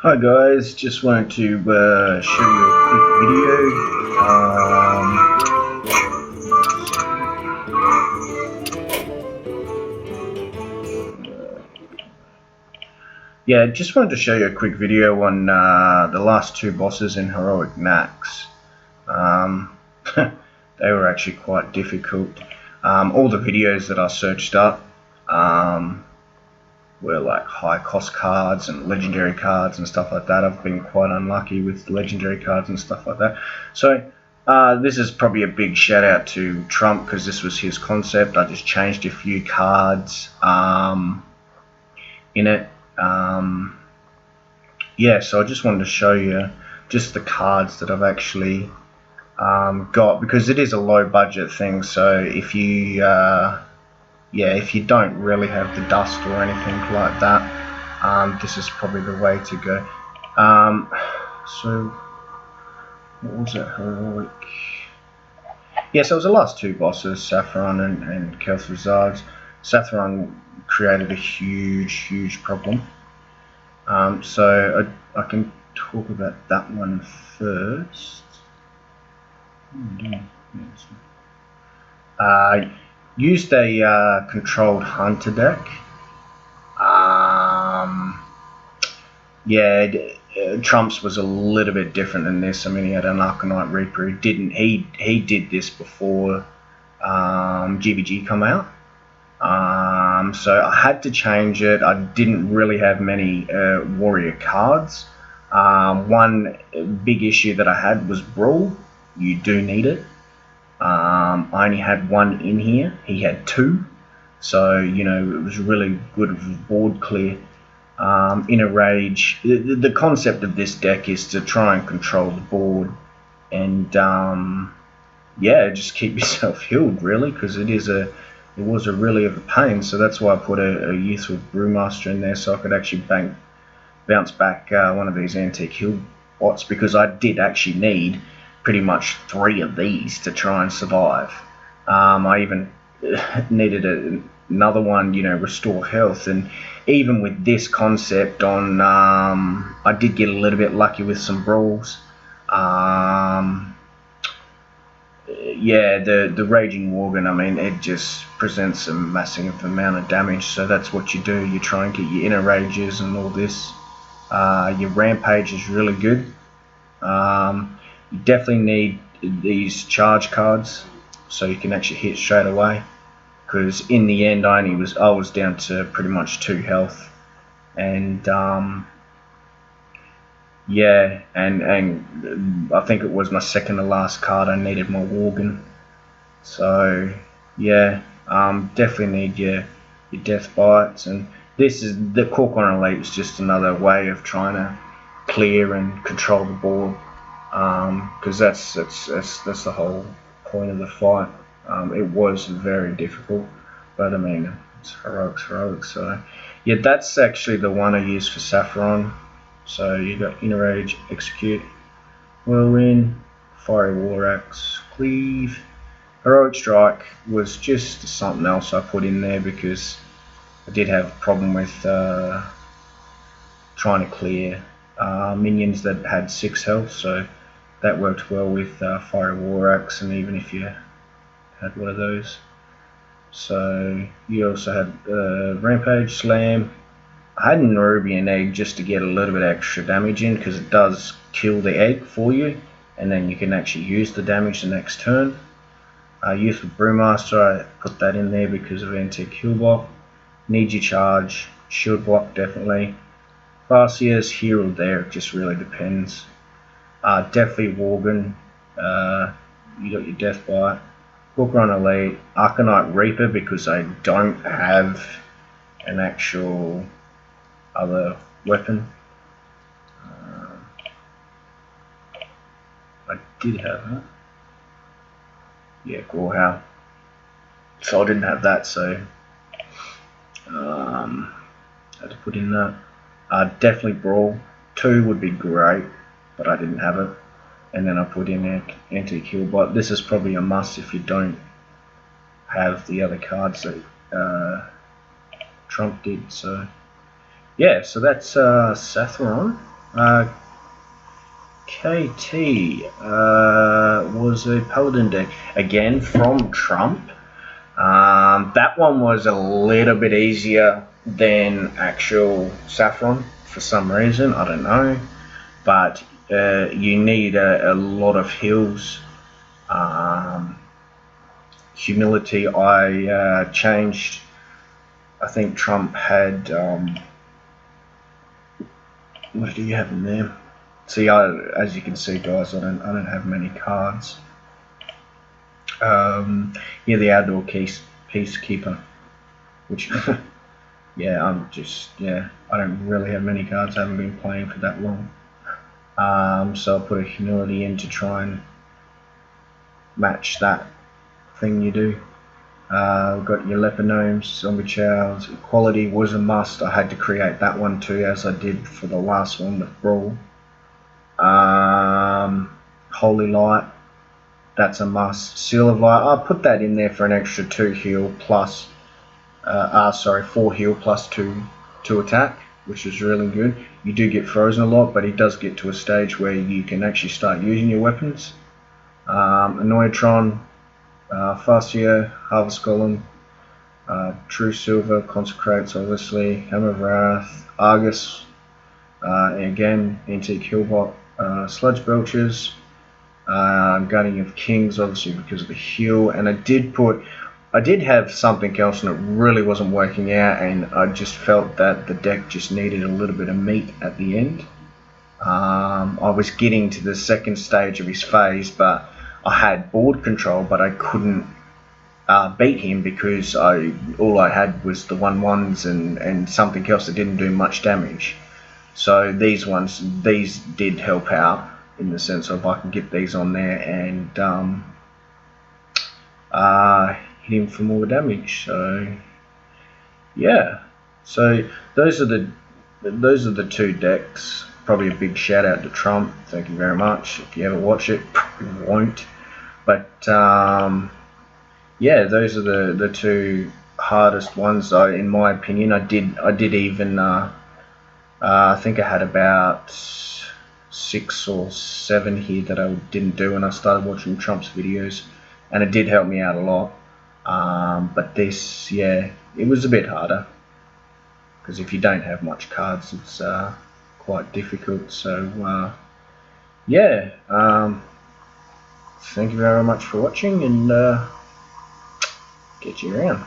Hi guys, just wanted to show you a quick video. Yeah, just wanted to show you a quick video on the last two bosses in Heroic Max. They were actually quite difficult. All the videos that I searched up were like high cost cards and legendary cards and stuff like that. I've been quite unlucky with legendary cards and stuff like that. So this is probably a big shout out to Trump because this was his concept. I just changed a few cards in it. Yeah, so I just wanted to show you just the cards that I've actually got, because it is a low budget thing. So if you if you don't really have the dust or anything like that, this is probably the way to go. So what was it? Heroic. Yeah, so it was the last two bosses, Saffron and Kel'Thuzad. Saffron created a huge problem. So I can talk about that one first. Used a controlled hunter deck. Trump's was a little bit different than this. I mean, he had an Arcanite Reaper. He did this before GBG come out. So I had to change it. I didn't really have many warrior cards. One big issue that I had was Brawl. You do need it. I only had one in here. He had two. So, you know, it was really good with board clear. In a rage, the concept of this deck is to try and control the board and just keep yourself healed, really, because it was a really of a pain. So that's why I put a Youthful Brewmaster in there, so I could actually bounce back one of these antique heal bots, because I did actually need pretty much 3 of these to try and survive. I even needed another one, you know, restore health. And even with this concept on, I did get a little bit lucky with some brawls. The Raging Worgen, I mean, it just presents a massive amount of damage. So that's what you do. You try and get your inner rages and all this. Your Rampage is really good. You definitely need these charge cards so you can actually hit straight away, because in the end I was down to pretty much 2 health, and and I think it was my second to last card. I needed my Worgen. So yeah, definitely need your death bites. And this is the Corcoran Elite is just another way of trying to clear and control the board, because that's the whole point of the fight. It was very difficult, but I mean, it's heroic. So yeah, that's actually the one I used for Saffron. So you got Inner Rage, Execute, Whirlwind, Fiery War Axe, Cleave. Heroic Strike was just something else I put in there because I did have a problem with trying to clear minions that had 6 health, so that worked well with Fiery War Axe, and even if you had one of those. So you also had Rampage, Slam. I had an Nerubian Egg just to get a little bit extra damage in, because it does kill the egg for you, and then you can actually use the damage the next turn. Youthful Brewmaster, I put that in there because of Antique Heal Block. Need your charge, shield block definitely. Farseers here or there, it just really depends. Definitely Worgen, you got your Death Bite. Corcoran Elite, Arcanite Reaper, because I don't have an actual other weapon. I did have that. Yeah, Gorehound. So I didn't have that, so I had to put in that. Definitely Brawl. 2 would be great, but I didn't have it. And then I put in Antique Heal Bot. This is probably a must if you don't have the other cards that Trump did. So yeah, so that's Saffron. KT was a Paladin deck, again from Trump. That one was a little bit easier than actual Saffron for some reason, I don't know. But you need a lot of heals. Humility, I changed. I think Trump had, what do you have in there? See, as you can see, guys, I don't have many cards. Yeah, the outdoor peacekeeper, which, yeah, I don't really have many cards. I haven't been playing for that long. So I put a humility in to try and match that thing you do. We've got your leopard gnomes, zombie chows. Equality was a must. I had to create that one too, as I did for the last one with Brawl. Holy Light, that's a must. Seal of Light, I'll put that in there for an extra 2 heal plus, 4 heal plus 2 attack, which is really good. You do get frozen a lot, but it does get to a stage where you can actually start using your weapons. Annoyatron, Farseer, Harvest Golem, True Silver, Consecrates obviously, Hammer of Wrath, Argus, again, Antique Hillbot, Sludge Belchers, Guardian of Kings obviously because of the heal, and I did have something else and it really wasn't working out, and I just felt that the deck just needed a little bit of meat at the end. I was getting to the second stage of his phase, but I had board control, but I couldn't beat him because all I had was the 1/1s and something else that didn't do much damage. So these did help out in the sense of I can get these on there and hit him for more damage. So yeah, so those are the 2 decks. Probably a big shout out to Trump. Thank you very much. If you ever watch it, you won't. But yeah, those are the 2 hardest ones. Though, in my opinion, I did even. I think I had about 6 or 7 here that I didn't do when I started watching Trump's videos, and it did help me out a lot. But this, yeah, it was a bit harder because if you don't have much cards, it's quite difficult. So yeah, thank you very much for watching, and catch you around.